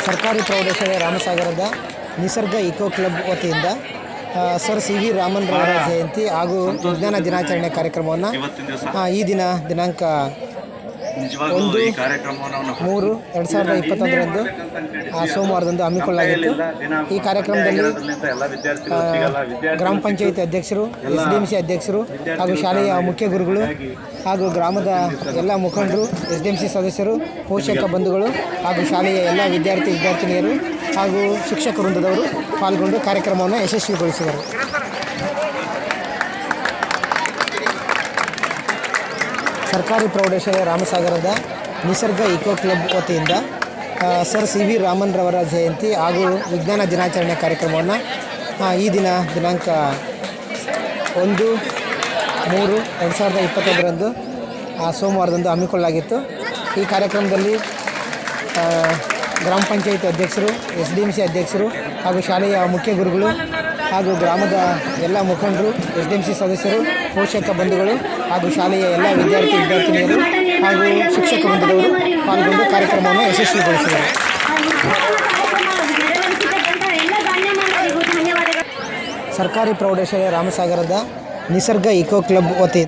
ಸರ್ಕಾರಿ ಪ್ರೌಢಶಾಲೆ ರಾಮಸಾಗರದ ನಿಸರ್ಗ ಇಕೋ ಕ್ಲಬ್ ವತಿಯಿಂದ ಸರ್ ಸಿ ವಿ ರಾಮನ್ ರವರ ಜಯಂತಿ ಹಾಗೂ ವಿಜ್ಞಾನ ದಿನಾಚರಣೆ ಕಾರ್ಯಕ್ರಮವನ್ನು ಈ ದಿನಾಂಕ 1/3/2021 ಸೋಮವಾರದಂದು ಹಮ್ಮಿಕೊಳ್ಳಲಾಗಿತ್ತು. ಈ ಕಾರ್ಯಕ್ರಮದಲ್ಲಿ ಗ್ರಾಮ ಪಂಚಾಯಿತಿ ಅಧ್ಯಕ್ಷರು, SDMC ಅಧ್ಯಕ್ಷರು ಹಾಗೂ ಶಾಲೆಯ ಮುಖ್ಯ ಗುರುಗಳು ಹಾಗೂ ಗ್ರಾಮದ ಎಲ್ಲ ಮುಖಂಡರು, SDMC ಸದಸ್ಯರು, ಪೋಷಕ ಬಂಧುಗಳು ಹಾಗೂ ಶಾಲೆಯ ಎಲ್ಲ ವಿದ್ಯಾರ್ಥಿನಿಯರು ಹಾಗೂ ಶಿಕ್ಷಕ ವೃಂದದವರು ಪಾಲ್ಗೊಂಡು ಕಾರ್ಯಕ್ರಮವನ್ನು ಯಶಸ್ವಿಗೊಳಿಸಿದರು. ಸರ್ಕಾರಿ ಪ್ರೌಢಶಾಲೆ ರಾಮಸಾಗರದ ನಿಸರ್ಗ ಇಕೋ ಕ್ಲಬ್ ವತಿಯಿಂದ ಸರ್ ಸಿ ವಿ ರಾಮನ್ ರವರ ಜಯಂತಿ ಹಾಗೂ ವಿಜ್ಞಾನ ದಿನಾಚರಣೆ ಕಾರ್ಯಕ್ರಮವನ್ನು ಈ ದಿನಾಂಕ 1/3/2021 ಸೋಮವಾರದಂದು ಹಮ್ಮಿಕೊಳ್ಳಲಾಗಿತ್ತು. ಈ ಕಾರ್ಯಕ್ರಮದಲ್ಲಿ ಗ್ರಾಮ ಪಂಚಾಯಿತಿ ಅಧ್ಯಕ್ಷರು, SDMC ಅಧ್ಯಕ್ಷರು ಹಾಗೂ ಶಾಲೆಯ ಮುಖ್ಯ ಗುರುಗಳು ಹಾಗೂ ಗ್ರಾಮದ ಎಲ್ಲ ಮುಖಂಡರು, SDMC ಸದಸ್ಯರು, ಪೋಷಕ ಬಂಧುಗಳು ಹಾಗೂ ಶಾಲೆಯ ಎಲ್ಲ ವಿದ್ಯಾರ್ಥಿನಿಯರು ಹಾಗೂ ಶಿಕ್ಷಕ ವೃಂದದವರು ಪಾಲ್ಗೊಂಡು ಕಾರ್ಯಕ್ರಮವನ್ನು ಯಶಸ್ವಿಗೊಳಿಸಿದರು. ಸರ್ಕಾರಿ ಪ್ರೌಢಶಾಲೆ ರಾಮಸಾಗರದ ನಿಸರ್ಗ ಇಕೋ ಕ್ಲಬ್ ವತಿಯಿಂದ